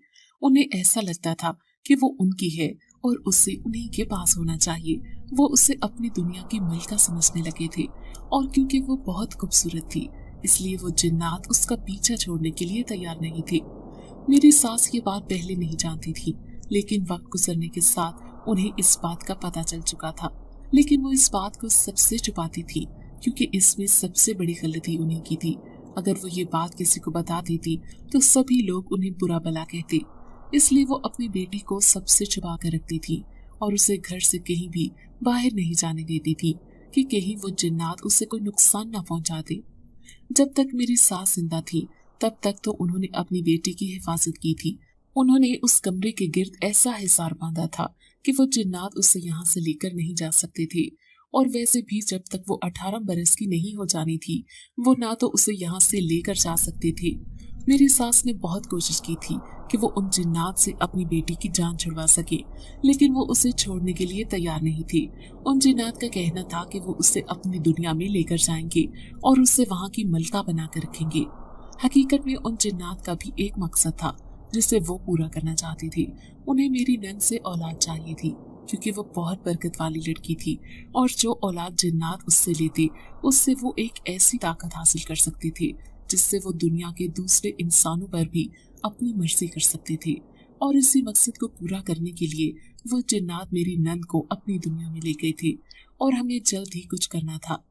उन्हें ऐसा लगता था कि वो उनकी है और उसे उन्हीं के पास होना चाहिए। वो उसे अपनी दुनिया की मलका समझने लगे थे, और क्योंकि वो बहुत खूबसूरत थी इसलिए वो जिन्नात उसका पीछा छोड़ने के लिए तैयार नहीं थे। मेरी सास ये बात पहले नहीं जानती थी, लेकिन वक्त गुजरने के साथ उन्हें इस बात का पता चल चुका था। लेकिन वो इस बात को सबसे छुपाती थी क्योंकि इसमें सबसे बड़ी गलती उन्हीं की थी। अगर वो ये बात किसी को बता देती तो सभी लोग उन्हें बुरा भला कहते, इसलिए वो अपनी बेटी को सबसे छुपा कर रखती थी और उसे घर से कहीं भी बाहर नहीं जाने देती थी कि कहीं वो जिन्नात उसे कोई नुकसान न पहुंचा दे। जब तक मेरी सास जिंदा थी तब तक तो उन्होंने अपनी बेटी की हिफाजत की थी। उन्होंने उस कमरे के गिर्द ऐसा हिसार बांधा था कि वो जिन्नात उसे यहाँ से लेकर नहीं जा सकते थे, और वैसे भी जब तक वो 18 बरस की नहीं हो जानी थी वो ना तो उसे यहाँ से लेकर जा सकते थे। मेरी सास ने बहुत कोशिश की थी कि वो उन जिन्नात से अपनी बेटी की जान छुड़वा सके, लेकिन वो उसे छोड़ने के लिए तैयार नहीं थे। उन जिन्नात का कहना था कि वो उसे अपनी दुनिया में लेकर जाएंगे और उसे वहाँ की मलका बना कर रखेंगे। हकीकत में उन जिन्नात का भी एक मकसद था जिसे वो पूरा करना चाहती थी। उन्हें मेरी नन से औलाद चाहिए थी क्योंकि वो बहुत बरकत वाली लड़की थी, और जो औलाद जिन्नात उससे लेते उससे वो एक ऐसी ताकत हासिल कर सकते थे जिससे वो दुनिया के दूसरे इंसानों पर भी अपनी मर्जी कर सकते थे। और इसी मकसद को पूरा करने के लिए वो जिन्नात मेरी नन को अपनी दुनिया में ले गए थे, और हमें जल्द ही कुछ करना था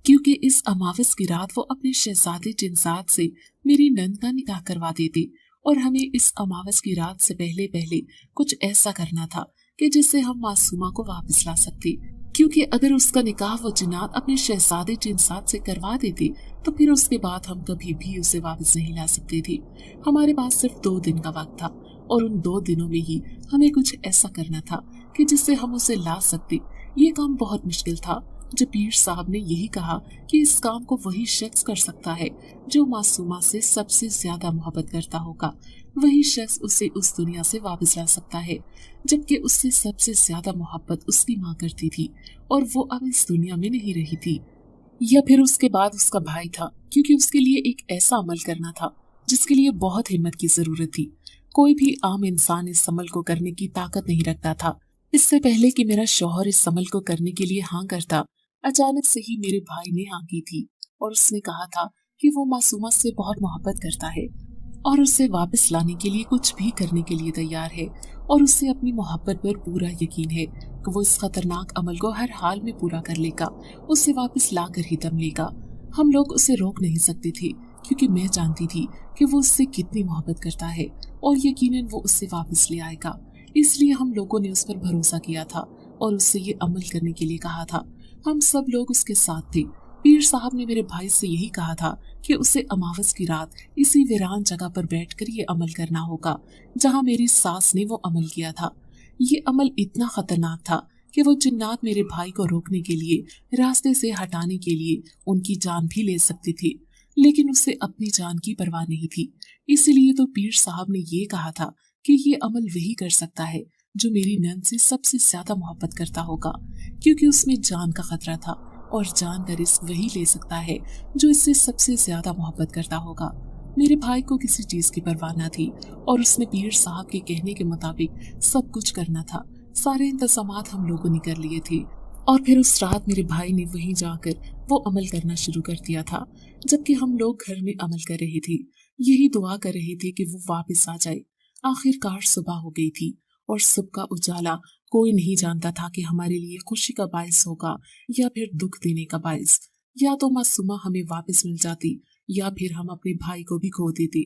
क्योंकि इस अमावस की रात वो अपने शहजादे जिनसाद से मेरी नंद का निकाह करवा देते, और हमें इस अमावस की रात से पहले पहले कुछ ऐसा करना था कि जिससे हम मासूमा को वापस ला सकते। क्योंकि अगर उसका निकाह वो जिन्नात अपने शहजादे जिनसाद से करवा देते तो फिर उसके बाद हम कभी भी उसे वापस नहीं ला सकते थे। हमारे पास सिर्फ 2 दिन का वक्त था, और उन 2 दिनों में ही हमें कुछ ऐसा करना था कि जिससे हम उसे ला सकते। ये काम बहुत मुश्किल था। जब पीर साहब ने यही कहा कि इस काम को वही शख्स कर सकता है जो मासूमा से सबसे ज्यादा मोहब्बत करता होगा, वही शख्स उसे उस दुनिया से वापस ला सकता है, जबकि उससे सबसे ज्यादा मोहब्बत उसकी माँ करती थी और वो अब इस दुनिया में नहीं रही थी। या फिर उसके बाद उसका भाई था, क्योंकि उसके लिए एक ऐसा अमल करना था जिसके लिए बहुत हिम्मत की जरूरत थी। कोई भी आम इंसान इस अमल को करने की ताकत नहीं रखता था। इससे पहले कि मेरा शौहर इस अमल को करने के लिए हाँ करता, अचानक से ही मेरे भाई ने हाँ की थी, और उसने कहा था कि वो मासूमा से बहुत मोहब्बत करता है और उसे वापस लाने के लिए कुछ भी करने के लिए तैयार है, और उससे अपनी मोहब्बत पर पूरा यकीन है कि वो इस खतरनाक अमल को हर हाल में पूरा कर लेगा, उसे वापस लाकर ही दम लेगा। हम लोग उसे रोक नहीं सकते थे क्योंकि मैं जानती थी कि वो उससे कितनी मोहब्बत करता है और यकीनन वो उससे वापस ले आएगा। इसलिए हम लोगों ने उस पर भरोसा किया था और उससे ये अमल करने के लिए कहा था। हम सब लोग उसके साथ थे। पीर साहब ने मेरे भाई से यही कहा था कि उसे अमावस की रात इसी वीरान जगह पर बैठकर ये अमल करना होगा जहाँ मेरी सास ने वो अमल किया था। ये अमल इतना खतरनाक था कि वो जिन्नात मेरे भाई को रोकने के लिए, रास्ते से हटाने के लिए उनकी जान भी ले सकते थे, लेकिन उसे अपनी जान की परवाह नहीं थी। इसीलिए तो पीर साहब ने ये कहा था कि ये अमल वही कर सकता है जो मेरी नंद से सबसे ज्यादा मोहब्बत करता होगा, क्योंकि उसमें जान का खतरा था, और जान का रिस्क वही ले सकता है जो इससे सबसे ज्यादा मोहब्बत करता होगा। मेरे भाई को किसी चीज की परवाह न थी और उसने पीर साहब के कहने के मुताबिक सब कुछ करना था। सारे इंतजामात हम लोगों ने कर लिए थे, और फिर उस रात मेरे भाई ने वहीं जाकर वो अमल करना शुरू कर दिया था, जबकि हम लोग घर में अमल कर रहे थे, यही दुआ कर रहे थे कि वो वापस आ जाए। आखिरकार सुबह हो गई थी, और सुबह का उजाला कोई नहीं जानता था कि हमारे लिए खुशी का बायस होगा या फिर दुख देने का बायस। या तो मासूमा हमें वापस मिल जाती या फिर हम अपने भाई को भी खो देते,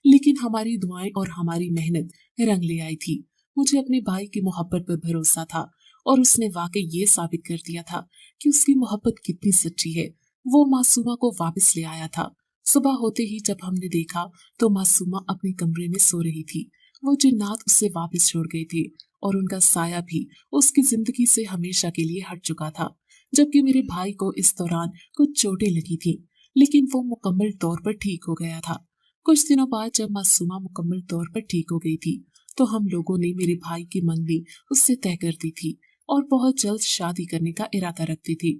लेकिन हमारी दुआएं और हमारी मेहनत रंग ले आई थी। मुझे अपने भाई की मोहब्बत पर भरोसा था, और उसने वाकई ये साबित कर दिया था कि उसकी मोहब्बत कितनी सच्ची है। वो मासूमा को वापस ले आया था। सुबह होते ही जब हमने देखा तो मासूमा अपने कमरे में सो रही थी। वो जिन्नात उससे वापस छोड़ गए थे, और उनका साया भी उसकी जिंदगी से हमेशा के लिए हट चुका था। जबकि मेरे भाई को इस दौरान कुछ चोटें लगी थी, लेकिन वो मुकम्मल तौर पर ठीक हो गया था। कुछ दिनों बाद जब मासूमा मुकम्मल तौर पर ठीक हो गई थी तो हम लोगों ने मेरे भाई की मंगनी उससे तय कर दी थी और बहुत जल्द शादी करने का इरादा रखती थी।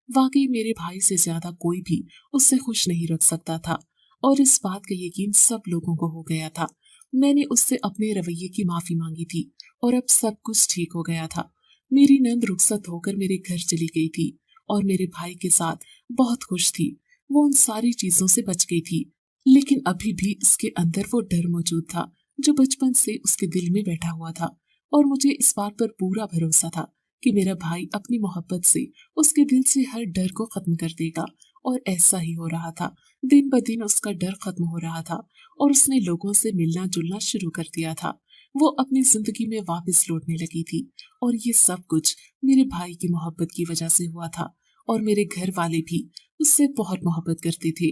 वाकई मेरे भाई से ज्यादा कोई भी उससे खुश नहीं रख सकता था और इस बात का यकीन सब लोगों को हो गया था। मैंने उससे अपने रवैये की माफी मांगी थी और अब सब कुछ ठीक हो गया था। मेरी नंद रुखसत होकर मेरे घर चली गई थी और मेरे भाई के साथ बहुत खुश थी। वो उन सारी चीजों से बच गई थी, लेकिन अभी भी उसके अंदर वो डर मौजूद था जो बचपन से उसके दिल में बैठा हुआ था। और मुझे इस बात पर पूरा भरोसा था कि मेरा भाई अपनी मोहब्बत से उसके दिल से हर डर को खत्म कर देगा। और ऐसा ही हो रहा था। दिन ब दिन उसका डर खत्म हो रहा था और उसने लोगों से मिलना जुलना शुरू कर दिया था। वो अपनी जिंदगी में वापस लौटने लगी थी और ये सब कुछ मेरे भाई की मोहब्बत की वजह से हुआ था। और मेरे घर वाले भी उससे बहुत मोहब्बत करते थे।